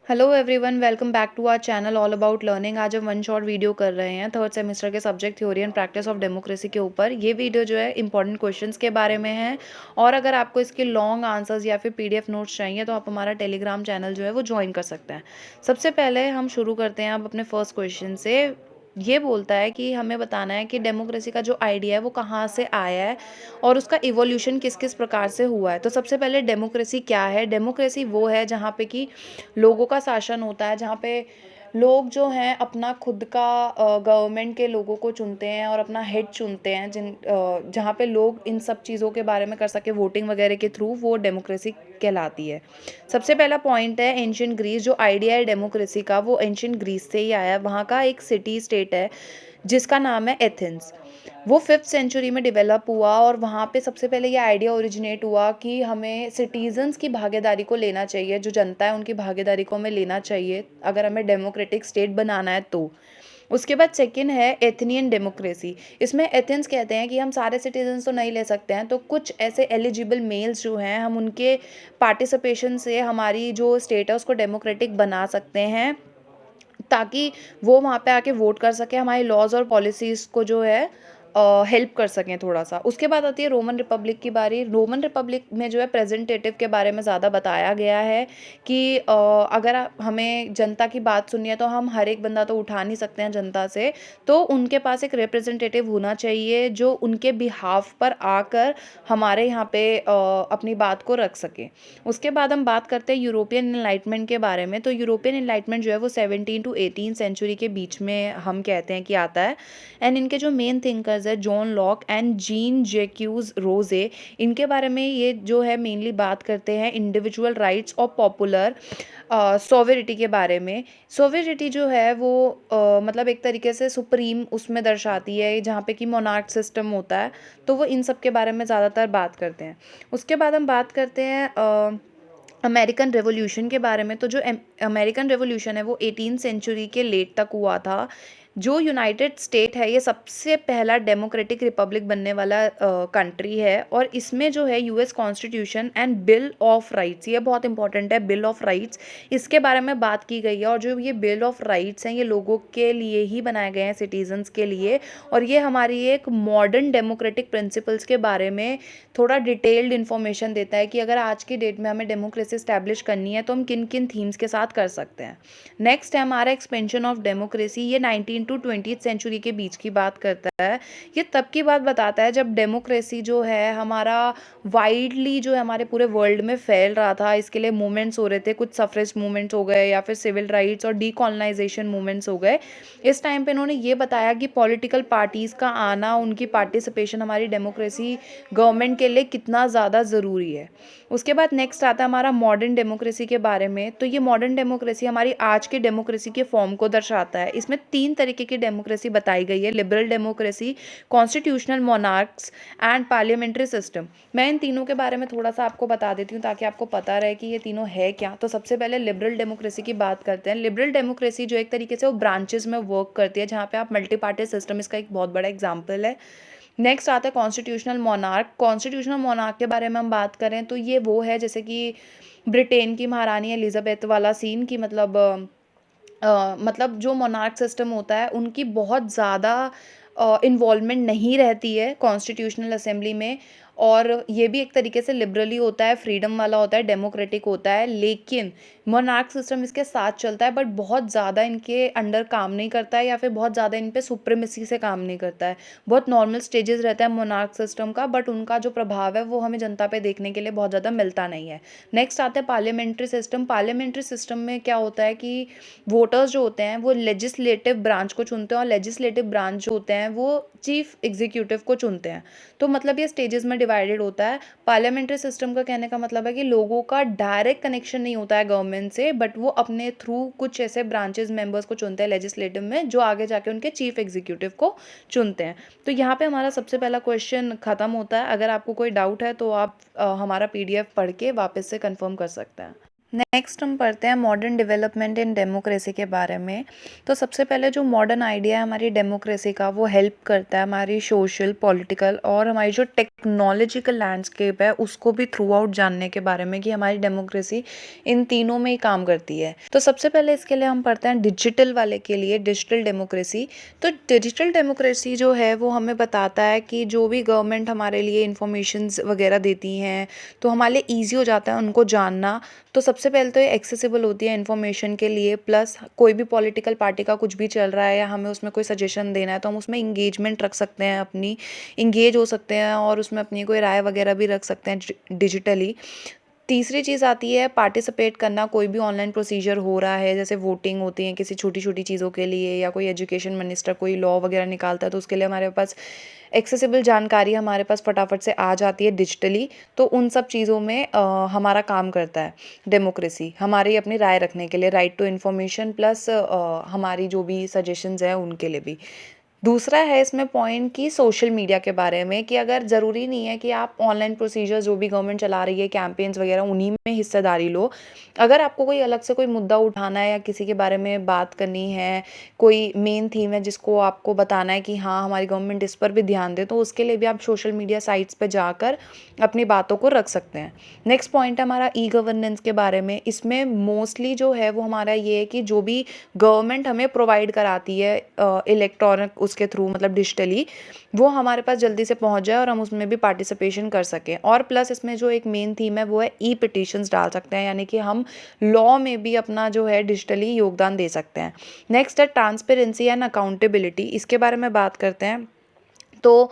Hello everyone, welcome back to our channel all about learning. आज हम one shot video कर रहे हैं थर्ड सेमेस्टर के subject theory and practice of democracy के ऊपर। ये वीडियो जो है इंपॉर्टेंट क्वेश्चंस के बारे में है, और अगर आपको इसके लॉन्ग आंसर्स या फिर पीडीएफ नोट्स चाहिए तो आप हमारा टेलीग्राम चैनल जो है वो ज्वाइन कर सकते हैं। सबसे पहले हम शुरू करते हैं अब अपने फर्स्ट क्वेश्चन से। ये बोलता है कि हमें बताना है कि डेमोक्रेसी का जो आइडिया है वो कहाँ से आया है और उसका इवोल्यूशन किस किस प्रकार से हुआ है। तो सबसे पहले डेमोक्रेसी क्या है? डेमोक्रेसी वो है जहाँ पे कि लोगों का शासन होता है, जहाँ पे लोग जो हैं अपना खुद का गवर्नमेंट के लोगों को चुनते हैं और अपना हेड चुनते हैं, जहाँ पे लोग इन सब चीज़ों के बारे में कर सके वोटिंग वगैरह के थ्रू, वो डेमोक्रेसी कहलाती है। सबसे पहला पॉइंट है एंशियंट ग्रीस। जो आइडिया है डेमोक्रेसी का वो एंशियंट ग्रीस से ही आया है। वहाँ का एक सिटी स्टेट है जिसका नाम है एथेंस। वो 5th सेंचुरी में डेवलप हुआ और वहाँ पे सबसे पहले ये आइडिया ओरिजिनेट हुआ कि हमें सिटीजन्स की भागीदारी को लेना चाहिए, जो जनता है उनकी भागीदारी को हमें लेना चाहिए अगर हमें डेमोक्रेटिक स्टेट बनाना है तो। उसके बाद सेकंड है एथेनियन डेमोक्रेसी। इसमें एथेंस कहते हैं कि हम सारे सिटीजन्स तो नहीं ले सकते हैं, तो कुछ ऐसे एलिजिबल मेल्स जो हैं हम उनके पार्टिसिपेशन से हमारी जो स्टेट है उसको डेमोक्रेटिक बना सकते हैं, ताकि वो वहाँ पे आके वोट कर सके, हमारी लॉज और पॉलिसीज़ को जो है हेल्प कर सकें थोड़ा सा। उसके बाद आती है रोमन रिपब्लिक की बारी। रोमन रिपब्लिक में जो है प्रेजेंटेटिव के बारे में ज़्यादा बताया गया है कि अगर हमें जनता की बात सुननी है तो हम हर एक बंदा तो उठा नहीं सकते हैं जनता से, तो उनके पास एक रिप्रेजेंटेटिव होना चाहिए जो उनके बिहाफ पर आकर हमारे यहाँ पे अपनी बात को रख सके। उसके बाद हम बात करते हैं यूरोपियन इनलाइटमेंट के बारे में। तो यूरोपियन इनलाइटमेंट जो है वो 17 to 18 सेंचुरी के बीच में हम कहते हैं कि आता है। एंड इनके जो मेन थिंकर्स है जॉन लॉक एंड जीन जैक्यूज रोजे, इनके बारे में ये जो है मेनली बात करते हैं इंडिविजुअल राइट्स और पॉपुलर सॉवरिटी के बारे में। सॉवरिटी जो है वो मतलब एक तरीके से सुप्रीम उसमें दर्शाती है, जहाँ पे कि मोनार्क सिस्टम होता है, तो वो इन सब के बारे में ज़्यादातर बात करते हैं। उसके बाद हम बात करते हैं अमेरिकन रेवोल्यूशन के बारे में। तो जो अमेरिकन रेवोल्यूशन है वो 18 सेंचुरी के लेट तक हुआ था। जो यूनाइटेड स्टेट है ये सबसे पहला डेमोक्रेटिक रिपब्लिक बनने वाला कंट्री है, और इसमें जो है US constitution and bill of rights, ये बहुत इंपॉर्टेंट है, बिल ऑफ राइट्स, इसके बारे में बात की गई है। और जो ये बिल ऑफ राइट्स हैं ये लोगों के लिए ही बनाए गए हैं, सिटीजन्स के लिए, और ये हमारी एक मॉडर्न डेमोक्रेटिक प्रिंसिपल्स के बारे में थोड़ा डिटेल्ड इन्फॉर्मेशन देता है कि अगर आज की डेट में हमें डेमोक्रेसी स्टैब्लिश करनी है तो हम किन किन थीम्स के साथ कर सकते हैं। नेक्स्ट है हमारा एक्सपेंशन ऑफ डेमोक्रेसी। ये 19 to 20th सेंचुरी के बीच की बात करता है। ये तब की बात बताता है जब डेमोक्रेसी जो है हमारा वाइडली जो है हमारे पूरे वर्ल्ड में फैल रहा था। इसके लिए मूवमेंट्स हो रहे थे, कुछ सफरेज मूवमेंट्स हो गए या फिर सिविल राइट्स और डीकॉलोनाइजेशन मूवमेंट्स हो गए। इस टाइम पे इन्होंने ये बताया कि पॉलिटिकल पार्टीज़ का आना, उनकी पार्टिसिपेशन हमारी डेमोक्रेसी गवर्नमेंट के लिए कितना ज़्यादा ज़रूरी है। उसके बाद नेक्स्ट आता है हमारा मॉडर्न डेमोक्रेसी के बारे में। तो ये मॉडर्न डेमोक्रेसी हमारी आज की डेमोक्रेसी के फॉर्म को दर्शाता है। इसमें 3 तरीके की डेमोक्रेसी बताई गई है: liberal democracy, constitutional monarchs and parliamentary system. मैं इन तीनों के बारे में थोड़ा सा आपको बता देती हूँ ताकि आपको पता रहे कि ये तीनों है क्या। तो सबसे पहले लिबरल डेमोक्रेसी की बात करते हैं। लिबरल डेमोक्रेसी जो एक तरीके से वो ब्रांचेस में वर्क करती है, जहाँ पे आप मल्टी पार्टी सिस्टम, इसका एक बहुत बड़ा एग्जाम्पल है। नेक्स्ट आता है कॉन्स्टिट्यूशनल मोनार्क। कॉन्स्टिट्यूशनल मोनार्क के बारे में हम बात करें तो ये वो है जैसे कि ब्रिटेन की महारानी एलिजाबेथ वाला सीन, की मतलब जो मोनार्क सिस्टम होता है उनकी बहुत ज़्यादा इन्वॉल्वमेंट नहीं रहती है कॉन्स्टिट्यूशनल असेंबली में, और ये भी एक तरीके से लिबरली होता है, फ्रीडम वाला होता है, डेमोक्रेटिक होता है। लेकिन मोनार्क सिस्टम इसके साथ चलता है, बट बहुत ज़्यादा इनके अंडर काम नहीं करता है या फिर बहुत ज़्यादा इन पे सुप्रीमेसी से काम नहीं करता है। बहुत नॉर्मल स्टेजेस रहता है मोनार्क सिस्टम का, बट उनका जो प्रभाव है वो हमें जनता पे देखने के लिए बहुत ज़्यादा मिलता नहीं है। नेक्स्ट आता है पार्लियामेंट्री सिस्टम। पार्लियामेंट्री सिस्टम में क्या होता है कि वोटर्स जो होते हैं वो लेजिस्लेटिव ब्रांच को चुनते हैं, और लेजिस्लेटिव ब्रांच जो होते हैं वो चीफ एग्जीक्यूटिव को चुनते हैं। तो मतलब ये स्टेजेस में डिवाइडेड होता है। पार्लियामेंट्री सिस्टम का कहने का मतलब है कि लोगों का डायरेक्ट कनेक्शन नहीं होता है गवर्नमेंट से, बट वो अपने थ्रू कुछ ऐसे ब्रांचेस मेंबर्स को चुनते हैं लेजिस्लेटिव में, जो आगे जाके उनके चीफ एग्जीक्यूटिव को चुनते हैं। तो यहाँ पे हमारा सबसे पहला क्वेश्चन खत्म होता है। अगर आपको कोई डाउट है तो आप हमारा पीडीएफ पढ़ के वापस से कंफर्म कर सकते हैं। नेक्स्ट हम पढ़ते हैं मॉडर्न डेवलपमेंट इन डेमोक्रेसी के बारे में। तो सबसे पहले जो मॉडर्न आइडिया है हमारी डेमोक्रेसी का, वो हेल्प करता है हमारी सोशल, पॉलिटिकल और हमारी जो टेक्नोलॉजिकल लैंडस्केप है उसको भी थ्रू आउट जानने के बारे में कि हमारी डेमोक्रेसी इन तीनों में ही काम करती है। तो सबसे पहले इसके लिए हम पढ़ते हैं डिजिटल वाले के लिए डिजिटल डेमोक्रेसी। तो डिजिटल डेमोक्रेसी जो है वो हमें बताता है कि जो भी गवर्नमेंट हमारे लिए इंफॉर्मेशंस वगैरह देती हैं तो हमारे लिए ईजी हो जाता है उनको जानना। तो सबसे पहले तो ये एक्सेसिबल होती है इन्फॉर्मेशन के लिए, प्लस कोई भी पॉलिटिकल पार्टी का कुछ भी चल रहा है या हमें उसमें कोई सजेशन देना है तो हम उसमें इंगेजमेंट रख सकते हैं, अपनी इंगेज हो सकते हैं और उसमें अपनी कोई राय वगैरह भी रख सकते हैं डिजिटली। तीसरी चीज़ आती है पार्टिसिपेट करना, कोई भी ऑनलाइन प्रोसीजर हो रहा है जैसे वोटिंग होती है किसी छोटी छोटी चीज़ों के लिए, या कोई एजुकेशन मिनिस्टर कोई लॉ वगैरह निकालता है तो उसके लिए हमारे पास एक्सेसिबल जानकारी हमारे पास फटाफट से आ जाती है डिजिटली। तो उन सब चीज़ों में हमारा काम करता है डेमोक्रेसी, हमारी अपनी राय रखने के लिए, राइट टू इन्फॉर्मेशन प्लस हमारी जो भी सजेशंस हैं उनके लिए भी। दूसरा है इसमें पॉइंट कि सोशल मीडिया के बारे में, कि अगर ज़रूरी नहीं है कि आप ऑनलाइन प्रोसीजर जो भी गवर्नमेंट चला रही है कैंपेन्स वगैरह उन्हीं में हिस्सेदारी लो। अगर आपको कोई अलग से कोई मुद्दा उठाना है या किसी के बारे में बात करनी है, कोई मेन थीम है जिसको आपको बताना है कि हाँ हमारी गवर्नमेंट इस पर भी ध्यान दे, तो उसके लिए भी आप सोशल मीडिया साइट्स पर जाकर अपनी बातों को रख सकते हैं। नेक्स्ट पॉइंट है हमारा ई गवर्नेंस के बारे में। इसमें मोस्टली जो है वो हमारा ये है कि जो भी गवर्नमेंट हमें प्रोवाइड कराती है इलेक्ट्रॉनिक उसके थ्रू, मतलब डिजिटली, वो हमारे पास जल्दी से पहुंच जाए और हम उसमें भी पार्टिसिपेशन कर सकें। और प्लस इसमें जो एक मेन थीम है वो है ई पिटिशंस डाल सकते हैं, यानी कि हम लॉ में भी अपना जो है डिजिटली योगदान दे सकते हैं। नेक्स्ट है ट्रांसपेरेंसी एंड अकाउंटेबिलिटी। इसके बारे में बात करते हैं। तो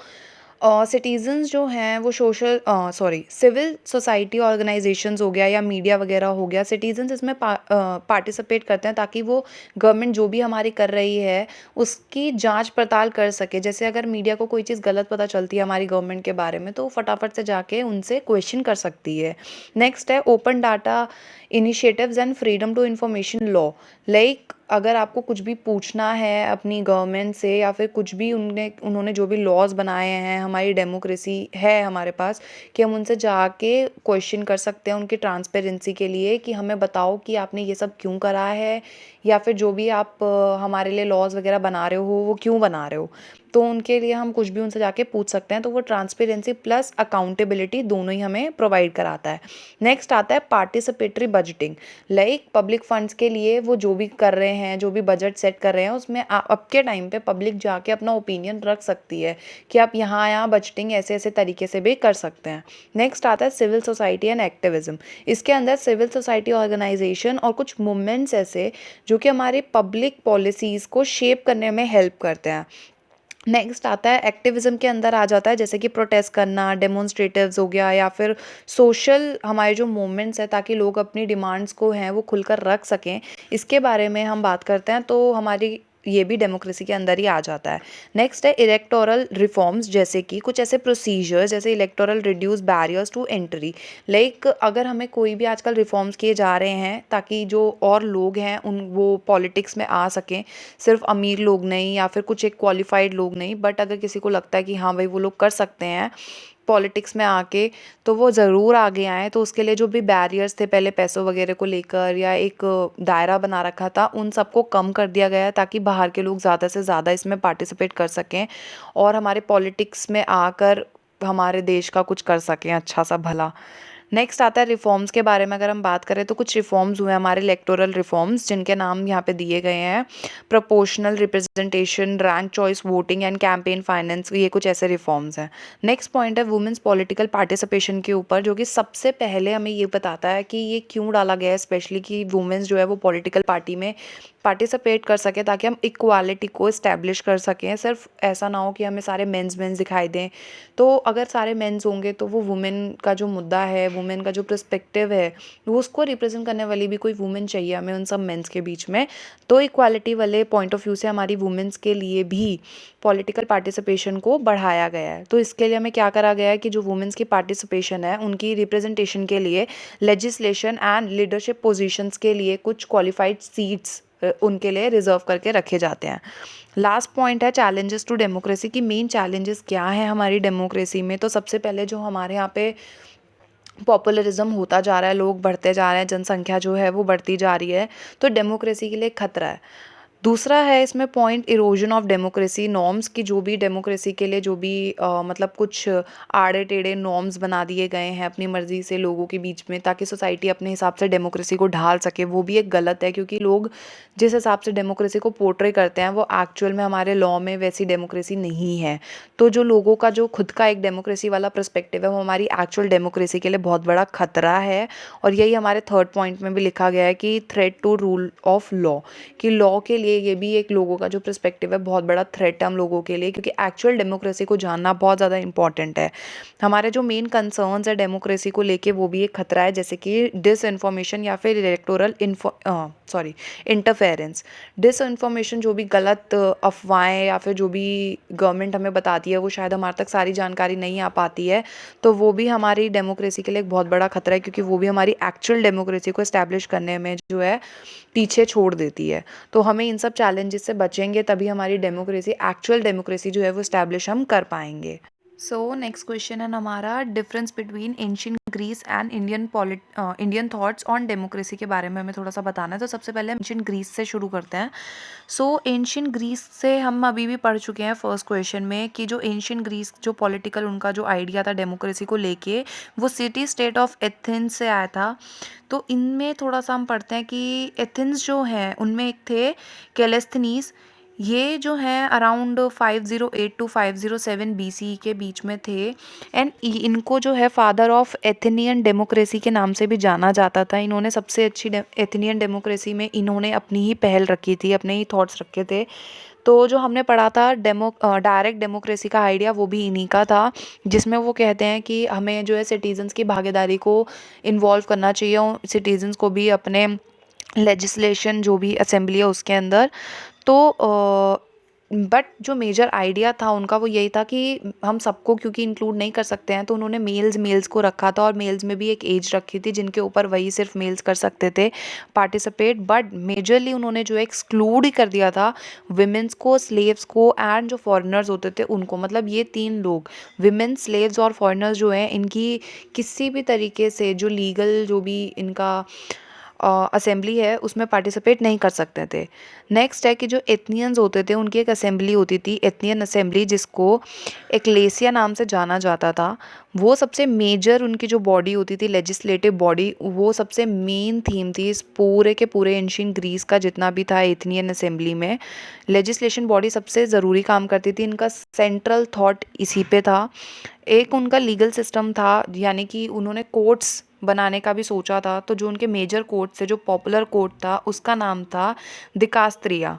सिटीजन्स जो हैं वो सिविल सोसाइटी ऑर्गेनाइजेशंस हो गया या मीडिया वगैरह हो गया, सिटीजन्स इसमें पार्टिसिपेट करते हैं ताकि वो गवर्नमेंट जो भी हमारी कर रही है उसकी जांच पड़ताल कर सके। जैसे अगर मीडिया को कोई चीज़ गलत पता चलती है हमारी गवर्नमेंट के बारे में तो वो फटाफट से जाके उनसे क्वेश्चन कर सकती है। नेक्स्ट है open data initiatives and freedom to information law. Like अगर आपको कुछ भी पूछना है अपनी गवर्नमेंट से या फिर कुछ भी उन्होंने जो भी लॉज बनाए हैं, हमारी डेमोक्रेसी है हमारे पास कि हम उनसे जाके क्वेश्चन कर सकते हैं उनकी ट्रांसपेरेंसी के लिए कि हमें बताओ कि आपने ये सब क्यों करा है, या फिर जो भी आप हमारे लिए लॉज वगैरह बना रहे हो वो क्यों बना रहे हो। तो उनके लिए हम कुछ भी उनसे जाके पूछ सकते हैं। तो वो ट्रांसपेरेंसी प्लस अकाउंटेबिलिटी दोनों ही हमें प्रोवाइड कराता है। नेक्स्ट आता है participatory budgeting. Like public funds के लिए वो जो भी कर रहे हैं, जो भी बजट सेट कर रहे हैं, उसमें अब के टाइम पे पब्लिक जाके अपना ओपिनियन रख सकती है कि आप यहाँ बजटिंग ऐसे ऐसे तरीके से भी कर सकते हैं। नेक्स्ट आता है सिविल सोसाइटी एंड एक्टिविज्म। इसके अंदर सिविल सोसाइटी ऑर्गेनाइजेशन और कुछ मूवमेंट्स ऐसे जो कि हमारी पब्लिक पॉलिसीज़ को शेप करने में हेल्प करते हैं। नेक्स्ट आता है एक्टिविज्म के अंदर आ जाता है जैसे कि प्रोटेस्ट करना, डेमोन्स्ट्रेटिव्स हो गया, या फिर सोशल हमारे जो मूवमेंट्स हैं ताकि लोग अपनी डिमांड्स को हैं वो खुलकर रख सकें। इसके बारे में हम बात करते हैं तो हमारी ये भी डेमोक्रेसी के अंदर ही आ जाता है। नेक्स्ट है इलेक्टोरल रिफॉर्म्स, जैसे कि कुछ ऐसे प्रोसीजर्स जैसे electoral reduce barriers to entry. Like अगर हमें कोई भी आजकल रिफॉर्म्स किए जा रहे हैं ताकि जो और लोग हैं उन वो पॉलिटिक्स में आ सकें, सिर्फ अमीर लोग नहीं या फिर कुछ एक क्वालिफाइड लोग नहीं, बट अगर किसी को लगता है कि हाँ भाई वो लोग कर सकते हैं पॉलिटिक्स में आके, तो वो ज़रूर आगे आएँ। तो उसके लिए जो भी बैरियर्स थे पहले पैसों वगैरह को लेकर या एक दायरा बना रखा था उन सबको कम कर दिया गया है ताकि बाहर के लोग ज़्यादा से ज़्यादा इसमें पार्टिसिपेट कर सकें और हमारे पॉलिटिक्स में आकर हमारे देश का कुछ कर सकें अच्छा सा भला। नेक्स्ट आता है रिफॉर्म्स के बारे में। अगर हम बात करें तो कुछ रिफॉर्म्स हुए हमारे इलेक्टोरल रिफॉर्म्स जिनके नाम यहाँ पे दिए गए हैं। Proportional representation, rank choice voting and campaign finance, ये कुछ ऐसे रिफॉर्म्स हैं। नेक्स्ट पॉइंट है वुमेन्स पॉलिटिकल पार्टिसिपेशन के ऊपर, जो कि सबसे पहले हमें ये बताता है कि ये क्यों डाला गया है स्पेशली कि वुमेन्स जो है वो पॉलिटिकल पार्टी में पार्टिसिपेट कर सकें ताकि हम इक्वालिटी को इस्टेब्लिश कर सकें। सिर्फ ऐसा ना हो कि हमें सारे मेंस दिखाई दें। तो अगर सारे मेंस होंगे तो वो वुमेन का जो मुद्दा है, वुमेन का जो पर्सपेक्टिव है, वो उसको रिप्रेजेंट करने वाली भी कोई वुमेन चाहिए हमें उन सब मेंस के बीच में। तो इक्वालिटी वाले पॉइंट ऑफ व्यू से हमारी वुमेन्स के लिए भी पॉलिटिकल पार्टिसिपेशन को बढ़ाया गया है। तो इसके लिए हमें क्या करा गया है कि जो वुमेन्स की पार्टिसिपेशन है उनकी रिप्रेजेंटेशन के लिए लेजिस्लेशन एंड लीडरशिप पोजीशंस के लिए कुछ क्वालिफाइड सीट्स उनके लिए रिजर्व करके रखे जाते हैं। लास्ट पॉइंट है चैलेंजेस टू डेमोक्रेसी की। मेन चैलेंजेस क्या हैं हमारी डेमोक्रेसी में। तो सबसे पहले जो हमारे यहाँ पे पॉपुलरिज्म होता जा रहा है, लोग बढ़ते जा रहे हैं, जनसंख्या जो है वो बढ़ती जा रही है, तो डेमोक्रेसी के लिए खतरा है। दूसरा है इसमें point erosion of democracy norms की, जो भी डेमोक्रेसी के लिए जो भी मतलब कुछ आड़े टेढ़े नॉर्म्स बना दिए गए हैं अपनी मर्जी से लोगों के बीच में, ताकि सोसाइटी अपने हिसाब से डेमोक्रेसी को ढाल सके, वो भी एक गलत है, क्योंकि लोग जिस हिसाब से डेमोक्रेसी को पोर्ट्रे करते हैं वो एक्चुअल में हमारे लॉ में वैसी डेमोक्रेसी नहीं है। तो जो लोगों का जो खुद का एक डेमोक्रेसी वाला पर्सपेक्टिव है वो हमारी एक्चुअल डेमोक्रेसी के लिए बहुत बड़ा खतरा है। और यही हमारे थर्ड पॉइंट में भी लिखा गया है कि threat to rule of law, कि लॉ के लिए ये भी एक लोगों का जो पर्सपेक्टिव है बहुत बड़ा थ्रेट है हम लोगों के लिए, क्योंकि एक्चुअल डेमोक्रेसी को जानना बहुत ज़्यादा इंपॉर्टेंट है। हमारे जो मेन कंसर्न्स है डेमोक्रेसी को लेके वो भी एक खतरा है, जैसे कि डिसइंफॉर्मेशन या फिर इलेक्टोरल इंटरफेरेंस। डिसइंफॉर्मेशन, जो भी गलत अफवाहें या फिर जो भी गवर्नमेंट हमें बताती है वो शायद हमारे तक सारी जानकारी नहीं आ पाती है, तो वो भी हमारी डेमोक्रेसी के लिए एक बहुत बड़ा खतरा है, क्योंकि वो भी हमारी एक्चुअल डेमोक्रेसी को एस्टैब्लिश करने में जो है पीछे छोड़ देती है। तो हमें इन सब चैलेंजेस से बचेंगे तभी हमारी डेमोक्रेसी, एक्चुअल डेमोक्रेसी जो है वो एस्टैब्लिश हम कर पाएंगे। सो नेक्स्ट क्वेश्चन है हमारा, difference between ancient Greece and Indian thoughts on democracy के बारे में हमें थोड़ा सा बताना है। तो सबसे पहले एंशियंट ग्रीस से शुरू करते हैं। सो एंशियंट ग्रीस से हम अभी भी पढ़ चुके हैं फर्स्ट क्वेश्चन में, कि जो एंशियंट ग्रीस जो पॉलिटिकल उनका जो आइडिया था डेमोक्रेसी को लेके, वो सिटी स्टेट ऑफ एथेंस से आया था। तो इनमें थोड़ा सा हम पढ़ते हैं कि एथेंस जो हैं उनमें एक थे कैलेस्थनीज, ये जो हैं अराउंड 508 टू 507 BC के बीच में थे। एंड इनको जो है फादर ऑफ एथेनियन डेमोक्रेसी के नाम से भी जाना जाता था। इन्होंने सबसे अच्छी एथेनियन डेमोक्रेसी में इन्होंने अपनी ही पहल रखी थी, अपने ही थॉट्स रखे थे। तो जो हमने पढ़ा था डायरेक्ट डेमोक्रेसी का आइडिया, वो भी इन्हीं का था, जिसमें वो कहते हैं कि हमें जो है सिटीजन्स की भागीदारी को इन्वॉल्व करना चाहिए और सिटीजन्स को भी अपने लेजिस्लेशन जो भी असेंबली है उसके अंदर। तो बट जो मेजर आइडिया था उनका वो यही था कि हम सबको क्योंकि इंक्लूड नहीं कर सकते हैं, तो उन्होंने मेल्स को रखा था, और मेल्स में भी एक एज रखी थी जिनके ऊपर वही सिर्फ मेल्स कर सकते थे पार्टिसिपेट। बट मेजरली उन्होंने जो एक्सक्लूड ही कर दिया था विमेंस को, स्लेव्स को एंड जो फॉरेनर्स होते थे उनको। मतलब ये तीन लोग, विमेंस, स्लेव्स और फॉरेनर्स जो हैं, इनकी किसी भी तरीके से जो लीगल जो भी इनका असेंबली है उसमें पार्टिसिपेट नहीं कर सकते थे। नेक्स्ट है कि जो एथनियंस होते थे उनकी एक असेंबली होती थी, एथनियन असेंबली, जिसको एक्लेसिया नाम से जाना जाता था। वो सबसे मेजर उनकी जो बॉडी होती थी, लेजिस्लेटिव बॉडी, वो सबसे मेन थीम थी इस पूरे के पूरे एंशियंट ग्रीस का जितना भी था एथनियन असेंबली में। लेजिस्लेशन बॉडी सबसे ज़रूरी काम करती थी, इनका सेंट्रल थॉट इसी पे था। एक उनका लीगल सिस्टम था, यानी कि उन्होंने कोर्ट्स बनाने का भी सोचा था। तो जो उनके मेजर कोर्ट से जो पॉपुलर कोर्ट था उसका नाम था दिकास्त्रिया।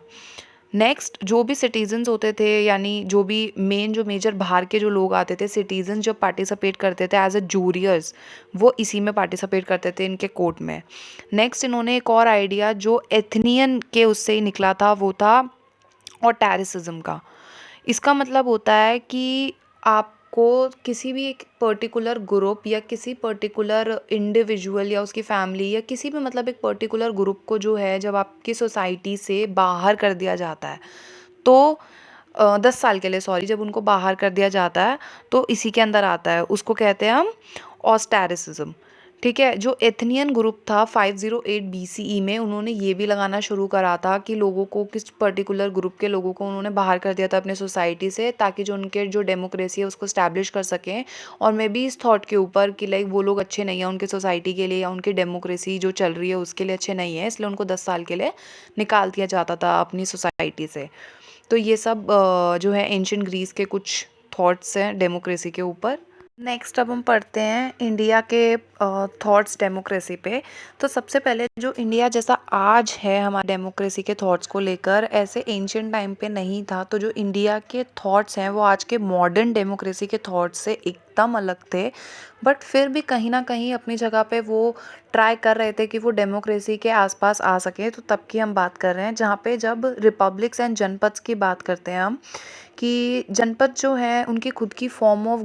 नेक्स्ट, जो भी सिटीजन्स होते थे, यानी जो भी जो मेजर बाहर के जो लोग आते थे, सिटीजन जो पार्टिसिपेट करते थे एज अ जूरियर्स, वो इसी में पार्टिसिपेट करते थे इनके कोर्ट में। नेक्स्ट, इन्होंने एक और आइडिया जो एथनियन के उससे ही निकला था, वो था ऑटैरिसिज्म का। इसका मतलब होता है कि आपको किसी भी एक पर्टिकुलर ग्रुप या किसी पर्टिकुलर इंडिविजुअल या उसकी फैमिली या किसी भी मतलब एक पर्टिकुलर ग्रुप को जो है जब आपकी सोसाइटी से बाहर कर दिया जाता है, तो 10 साल के लिए, सॉरी, जब उनको बाहर कर दिया जाता है तो इसी के अंदर आता है, उसको कहते हैं हम ऑस्टैरिसिज्म। ठीक है। जो एथनियन ग्रुप था 508 BCE में, उन्होंने ये भी लगाना शुरू करा था कि लोगों को, किस पर्टिकुलर ग्रुप के लोगों को उन्होंने बाहर कर दिया था अपने सोसाइटी से, ताकि जो उनके जो डेमोक्रेसी है उसको स्टैब्लिश कर सकें। और मैं भी इस थॉट के ऊपर कि लाइक वो लोग अच्छे नहीं हैं उनके सोसाइटी के लिए या उनकी डेमोक्रेसी जो चल रही है उसके लिए अच्छे नहीं है, इसलिए उनको 10 साल के लिए निकाल दिया जाता था अपनी सोसाइटी से। तो ये सब जो है एंशियंट ग्रीस के कुछ थॉट्स हैं डेमोक्रेसी के ऊपर। नेक्स्ट अब हम पढ़ते हैं इंडिया के थॉट्स डेमोक्रेसी पे। तो सबसे पहले, जो इंडिया जैसा आज है हमारे डेमोक्रेसी के थॉट्स को लेकर, ऐसे एंशियंट टाइम पे नहीं था। तो जो इंडिया के थॉट्स हैं वो आज के मॉडर्न डेमोक्रेसी के थॉट्स से एकदम अलग थे। बट फिर भी कहीं ना कहीं अपनी जगह पे वो ट्राई कर रहे थे कि वो डेमोक्रेसी के आसपास आ सके। तो तब की हम बात कर रहे हैं जहाँ पे जब रिपब्लिक्स एंड जनपद्स की बात करते हैं हम, कि जनपद जो है उनकी खुद की फॉर्म ऑफ